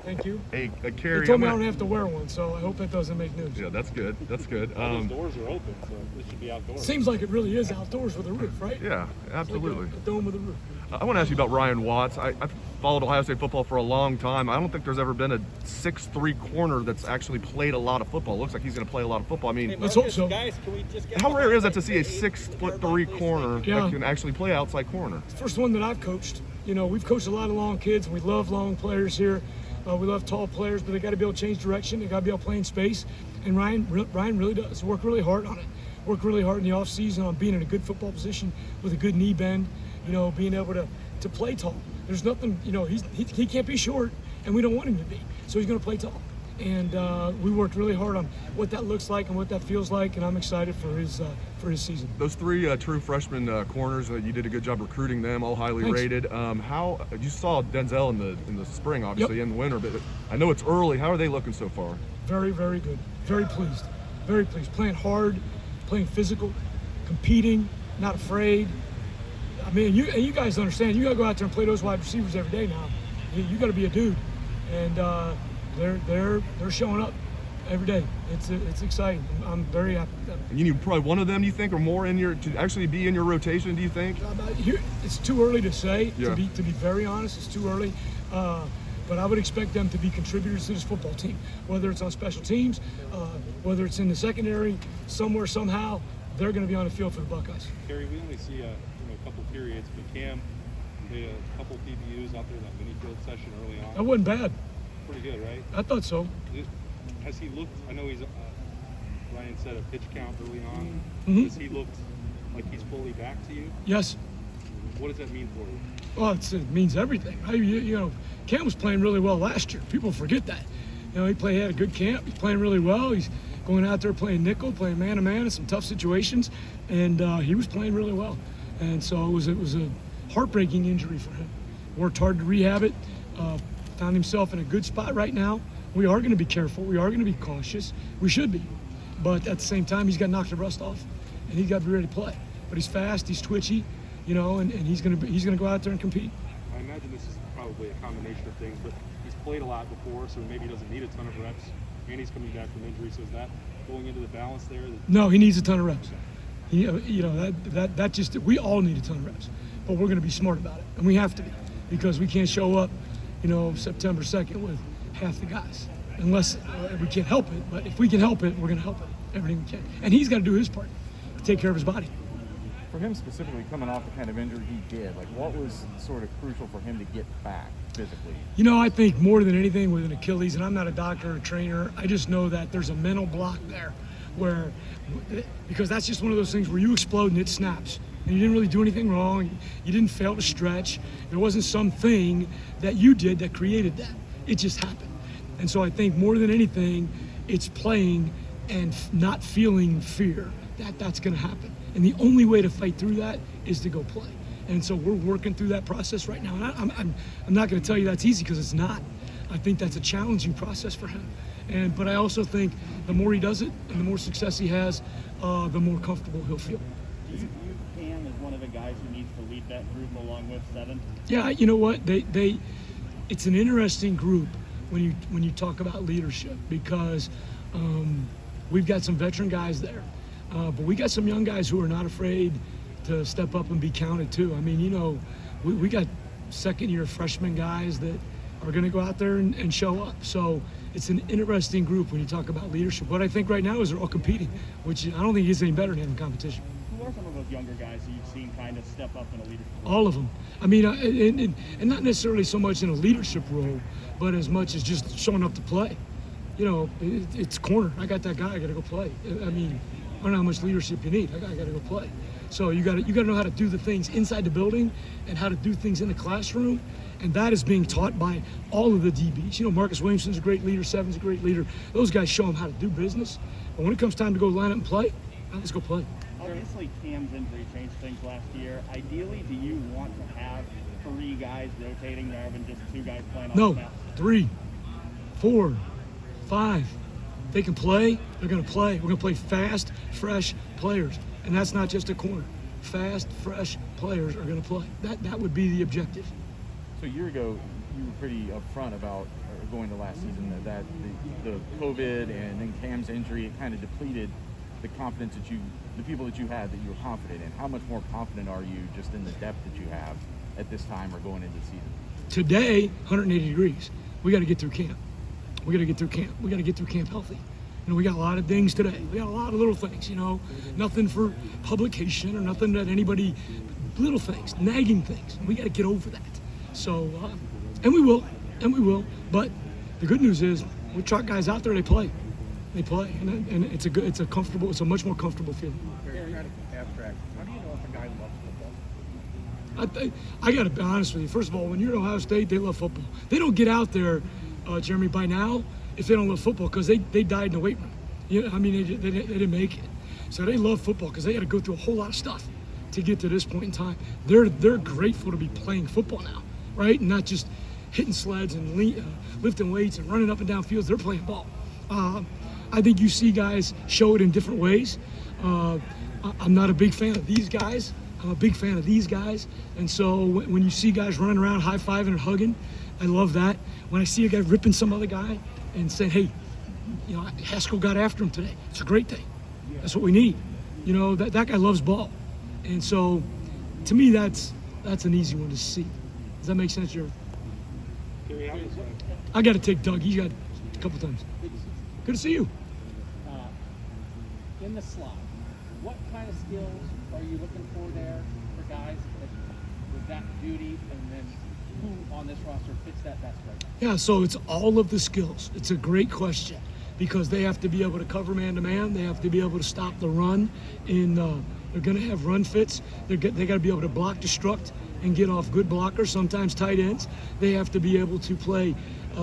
Thank you. Hey, They Kerry. told me I don't have to wear one, so I hope that doesn't make news. Yeah, that's good. That's good. Those doors are open, so this should be outdoors. Seems like it really is outdoors with a roof, right? Yeah, It's like absolutely. a dome with a roof. I want to ask you about Ryan Watts. I've followed Ohio State football for a long time. I don't think there's ever been a 6'3" corner that's actually played a lot of football. It looks like he's going to play a lot of football. I mean, Let's hope so. Guys, can we just get how rare is that to see a 6'3" corner Yeah. that can actually play outside corner? First one that I've coached. You know, we've coached a lot of long kids, and we love long players here. We love tall players, but they got to be able to change direction. They got to be able to play in space. And Ryan really does work really hard on it. Work really hard in the off season on being in a good football position with a good knee bend. You know, being able to play tall. There's nothing. You know, he can't be short, and we don't want him to be. So he's going to play tall. And we worked really hard on what that looks like and what that feels like, and I'm excited for his season. Those three true freshman corners, you did a good job recruiting them, all highly Thanks. rated. How you saw Denzel in the spring, obviously, Yep. in the winter, but I know it's early. How are they looking so far? Very, very good. Very pleased. Very pleased. Playing hard, playing physical, competing, not afraid. I mean, you guys understand. You got to go out there and play those wide receivers every day now. You got to be a dude, and they're showing up every day. It's exciting. I'm very happy with them. And you need probably one of them, you think, or more to actually be in your rotation. Do you think? It's too early to say. Yeah. To be very honest, it's too early. But I would expect them to be contributors to this football team, whether it's on special teams, whether it's in the secondary, somewhere, somehow, they're going to be on the field for the Buckeyes. Kerry, we only see a couple periods, but Cam did a couple PBUs out there in that mini field session early on. That wasn't bad. Pretty good, right? I thought so. Has he looked? I know he's. Ryan said a pitch count early on. Mhm. Has he looked like he's fully back to you? Yes. What does that mean for you? Well, it means everything. You know, Cam was playing really well last year. People forget that. You know, he had a good camp. He's playing really well. He's going out there playing nickel, playing man-to-man in some tough situations, and he was playing really well. And so it was a heartbreaking injury for him. Worked hard to rehab it. Found himself in a good spot right now. We are going to be careful. We are going to be cautious. We should be. But at the same time, he's got to knock the rust off, and he's got to be ready to play. But he's fast. He's twitchy. You know, and he's going to go out there and compete. I imagine this is probably a combination of things, but he's played a lot before, so maybe he doesn't need a ton of reps. And he's coming back from injury, so is that going into the balance there? No, he needs a ton of reps. That just we all need a ton of reps, but we're going to be smart about it, and we have to be, because we can't show up, September 2nd with half the guys, unless we can't help it. But if we can help it, we're going to help it everything we can, and he's got to do his part to take care of his body. For him specifically, coming off the kind of injury he did, like what was sort of crucial for him to get back physically? I think more than anything with an Achilles, and I'm not a doctor or a trainer, I just know that there's a mental block there because that's just one of those things where you explode and it snaps. And you didn't really do anything wrong. You didn't fail to stretch. There wasn't something that you did that created that. It just happened. And so I think more than anything, it's playing and not feeling fear that that's going to happen. And the only way to fight through that is to go play. And so we're working through that process right now. And I'm not going to tell you that's easy, because it's not. I think that's a challenging process for him. But I also think the more he does it and the more success he has, the more comfortable he'll feel. Do you view Cam as one of the guys who needs to lead that group along with Seven? Yeah, you know what? It's an interesting group when you talk about leadership, because we've got some veteran guys there. But we got some young guys who are not afraid to step up and be counted too. I mean, we got second-year freshman guys that are going to go out there and show up. So it's an interesting group when you talk about leadership. What I think right now is they're all competing, which I don't think is any better than having competition. Who are some of those younger guys that you've seen kind of step up in a leadership role? All of them. I mean, and not necessarily so much in a leadership role, but as much as just showing up to play. It's corner. I got that guy. I got to go play. I mean, I don't know how much leadership you need. I got to go play. So you got to know how to do the things inside the building and how to do things in the classroom, and that is being taught by all of the DBs. Marcus Williamson's a great leader. Seven's a great leader. Those guys show them how to do business. But when it comes time to go line up and play, let's go play. Obviously, Cam's injury changed things last year. Ideally, do you want to have 3 guys rotating rather than just 2 guys playing on No, the snap? 3, 4, 5. They can play, they're going to play. We're going to play fast, fresh players. And that's not just a corner. Fast, fresh players are going to play. That would be the objective. So a year ago, you were pretty upfront about, or going to last season that the COVID and then Cam's injury, it kind of depleted the confidence that the people that you had that you were confident in? How much more confident are you just in the depth that you have at this time or going into the season? Today, 180 degrees. We got to get through camp. We got to get through camp. We got to get through camp healthy. We got a lot of things today. We got a lot of little things, nothing for publication or nothing that anybody, little things, nagging things. We got to get over that. So, and we will. But the good news is, we truck guys out there, they play, and it's a much more comfortable feeling. Very kind of abstract. How do you know if a guy loves football? I got to be honest with you. First of all, when you're at Ohio State, they love football. They don't get out there, Jeremy, by now, if they don't love football, because they died in the weight room. They didn't make it. So they love football because they had to go through a whole lot of stuff to get to this point in time. They're grateful to be playing football now, right? And not just hitting sleds and lifting weights and running up and down fields. They're playing ball. I think you see guys show it in different ways. I'm not a big fan of these guys. I'm a big fan of these guys. And so when you see guys running around high-fiving and hugging, I love that. When I see a guy ripping some other guy and saying, hey, Haskell got after him today. It's a great thing. That's what we need. That guy loves ball. And so, to me, that's an easy one to see. Does that make sense, Jerry? Kerry, how does I got to take Doug. He's got a couple times. Good to see you. In the slot, what kind of skills are you looking for there for guys with that duty, and then who on this roster fits that best right now? Yeah, so it's all of the skills. It's a great question because they have to be able to cover man-to-man. They have to be able to stop the run. They're going to have run fits. They got to be able to block, destruct, and get off good blockers, sometimes tight ends. They have to be able to play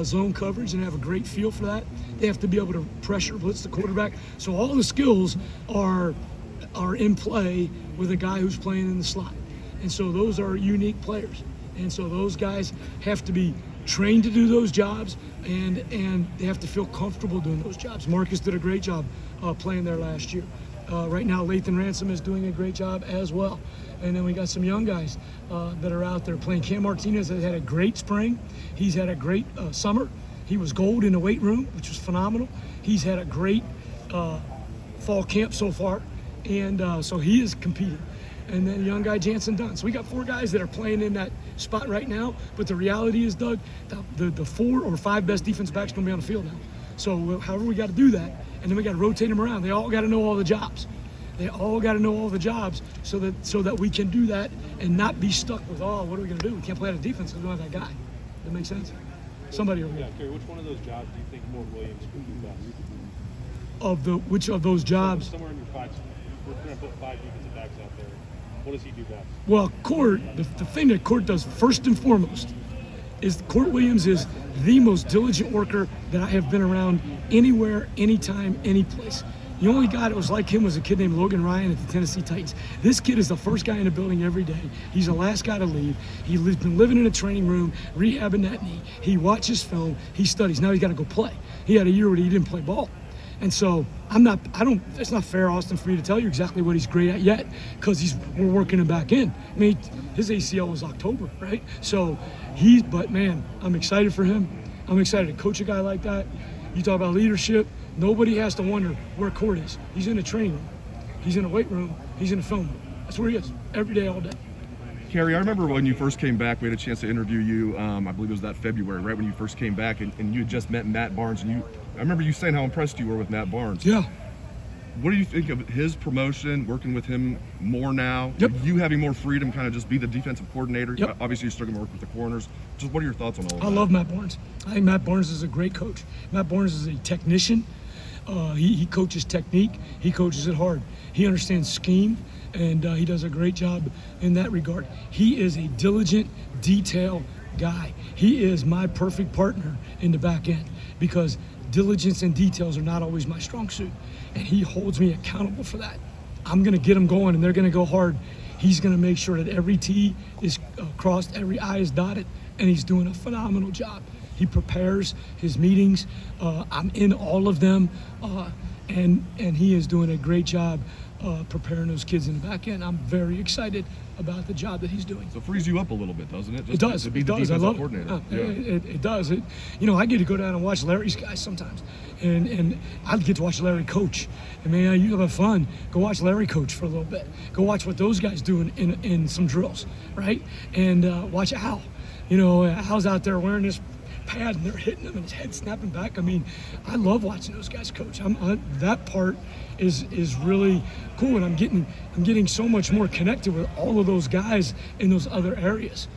zone coverage and have a great feel for that. They have to be able to pressure, blitz the quarterback. So all the skills are in play with a guy who's playing in the slot. And so those are unique players. And so those guys have to be trained to do those jobs, and they have to feel comfortable doing those jobs. Marcus did a great job playing there last year. Right now, Lathan Ransom is doing a great job as well. And then we got some young guys that are out there playing. Cam Martinez has had a great spring. He's had a great summer. He was gold in the weight room, which was phenomenal. He's had a great fall camp so far, and so he is competing. And then young guy Jansen Dunn. So we got 4 guys that are playing in that spot right now. But the reality is, Doug, the 4 or 5 best defensive backs going to be on the field now. So however we got to do that, and then we got to rotate them around. They all got to know all the jobs. They all got to know all the jobs so that we can do that and not be stuck with, what are we going to do? We can't play out of defense because we don't have that guy. That makes sense? Somebody over here. Yeah, Kerry, which one of those jobs do you think Fort Williams could do best? Which of those jobs? Somewhere in your 5, we're going to put 5 defensive backs out there. What does he do best? Well, Court, the thing that Court does first and foremost is Court Williams is the most diligent worker that I have been around anywhere, anytime, any place. The only guy that was like him was a kid named Logan Ryan at the Tennessee Titans. This kid is the first guy in the building every day. He's the last guy to leave. He's been living in a training room, rehabbing that knee. He watches film, he studies. Now he's got to go play. He had a year where he didn't play ball. And so it's not fair, Austin, for me to tell you exactly what he's great at yet because we're working him back in. I mean, his ACL was October, right? So but man, I'm excited for him. I'm excited to coach a guy like that. You talk about leadership. Nobody has to wonder where Court is. He's in the training room. He's in the weight room. He's in the film room. That's where he is every day, all day. Kerry, I remember when you first came back, we had a chance to interview you, I believe it was that February, right when you first came back, and you had just met Matt Barnes, and I remember you saying how impressed you were with Matt Barnes. Yeah. What do you think of his promotion, working with him more now? Yep. You having more freedom, kind of just be the defensive coordinator? Yep. Obviously, you're still going to work with the corners. Just what are your thoughts on all of that? I love Matt Barnes. I think Matt Barnes is a great coach. Matt Barnes is a technician. He coaches technique. He coaches it hard. He understands scheme, and he does a great job in that regard. He is a diligent, detail guy. He is my perfect partner in the back end because diligence and details are not always my strong suit, and he holds me accountable for that. I'm going to get them going, and they're going to go hard. He's going to make sure that every T is crossed, every I is dotted, and he's doing a phenomenal job. He prepares his meetings. I'm in all of them, and he is doing a great job preparing those kids in the back end. I'm very excited about the job that he's doing. So it frees you up a little bit, doesn't it? It does. To be It the does. I defensive love coordinator. it. It does. I get to go down and watch Larry's guys sometimes, and I get to watch Larry coach. And man, you have fun. Go watch Larry coach for a little bit. Go watch what those guys do in some drills, right? And watch Al. Al's out there wearing this pad and they're hitting him and his head snapping back. I mean, I love watching those guys coach. That part is really cool, and I'm getting so much more connected with all of those guys in those other areas.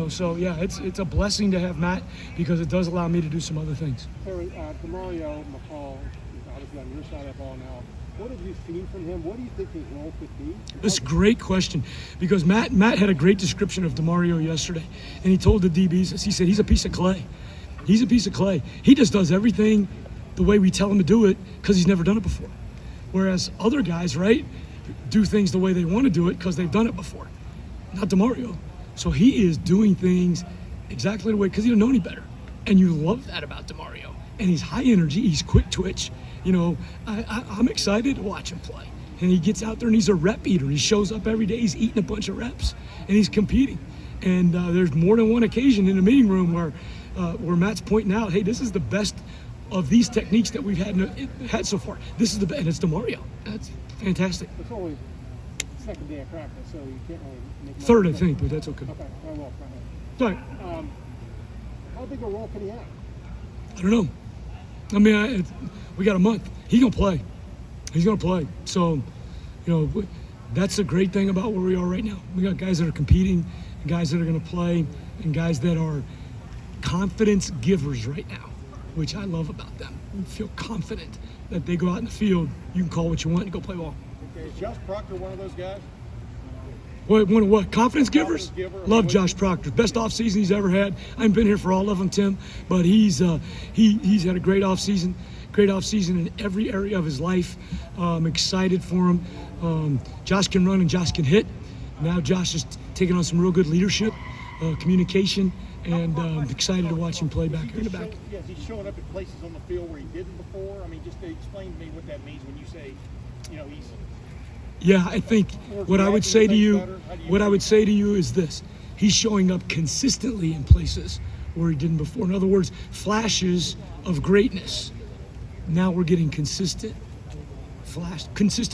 So yeah, it's a blessing to have Matt because it does allow me to do some other things. Kerry, DeMario McCall is obviously on your side of the ball now. What have you seen from him? What do you think his role could be? That's a great question because Matt had a great description of DeMario yesterday, and he told the DBs, he said he's a piece of clay. He's a piece of clay. He just does everything the way we tell him to do it because he's never done it before. Whereas other guys, right, do things the way they want to do it because they've done it before. Not DeMario. So he is doing things exactly the way, because he don't know any better. And you love that about DeMario. And he's high energy. He's quick twitch. I'm excited to watch him play. And he gets out there and he's a rep eater. He shows up every day. He's eating a bunch of reps and he's competing. And there's more than one occasion in the meeting room where Matt's pointing out, hey, this is the best of these techniques that we've had so far. This is the best, and it's DeMario. That's fantastic. It's only second day of practice, so you can't really make much Third, I of it. think, but that's okay. Okay, very well. All right. How big a role can he have? I don't know. I mean, we got a month. He's gonna play. He's gonna play. So, that's the great thing about where we are right now. We got guys that are competing, and guys that are gonna play, and guys that are confidence givers right now, which I love about them. You feel confident that they go out in the field. You can call what you want and go play ball. Is Josh Proctor one of those guys? What? Confidence givers? giver. Love Josh Proctor. Best offseason he's ever had. I haven't been here for all of them, Tim, but he's had a great offseason. Great offseason in every area of his life. I'm excited for him. Josh can run and Josh can hit. Now Josh is taking on some real good leadership, communication, and I'm excited to watch him play back here in the back. Yes, he's showing up at places on the field where he didn't before. I mean, just to explain to me what that means when you say, he's. Yeah, I think what I would say to you is this: he's showing up consistently in places where he didn't before. In other words, flashes of greatness. Now we're getting consistent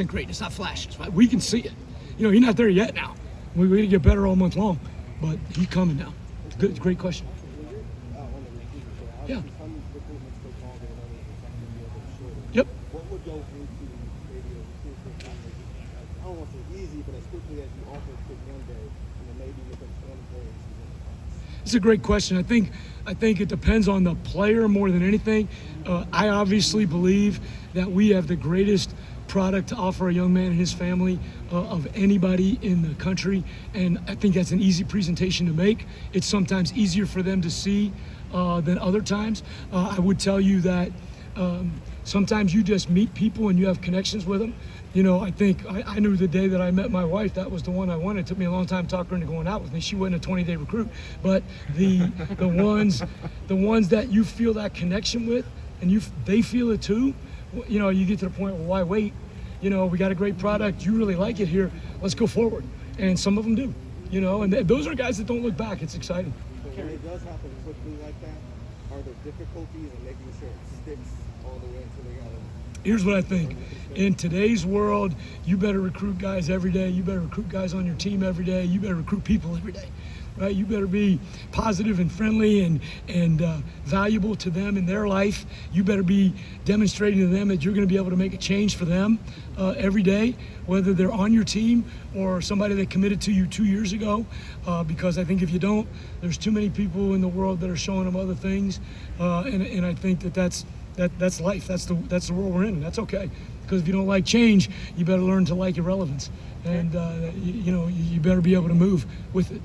greatness, not flashes. Right? We can see it. He's not there yet now. We got to get better all month long, but he's coming now. Good, great question. Yeah. Yep. What would go into maybe I don't want to say easy, but as quickly as you offer it one day, and then maybe within 20 days. It's a great question. I think it depends on the player more than anything. I obviously believe that we have the greatest product to offer a young man and his family of anybody in the country, and I think that's an easy presentation to make. It's sometimes easier for them to see than other times. I would tell you that sometimes you just meet people and you have connections with them. I think I knew the day that I met my wife, that was the one I wanted. It took me a long time to talk her into going out with me. She wasn't a 20-day recruit, but the ones that you feel that connection with, and they feel it too. You get to the point where why wait? We got a great product. You really like it here. Let's go forward. And some of them do. And those are guys that don't look back. It's exciting. So when it does happen quickly like that, are there difficulties in making sure it sticks all the way until they got it? Here's what I think. In today's world, you better recruit guys every day. You better recruit guys on your team every day. You better recruit people every day, right? You better be positive and friendly and valuable to them in their life. You better be demonstrating to them that you're going to be able to make a change for them every day, whether they're on your team or somebody that committed to you 2 years ago. Because I think if you don't, there's too many people in the world that are showing them other things, and I think that's life. That's the world we're in, and that's okay. Because if you don't like change, you better learn to like irrelevance, and you better be able to move with it.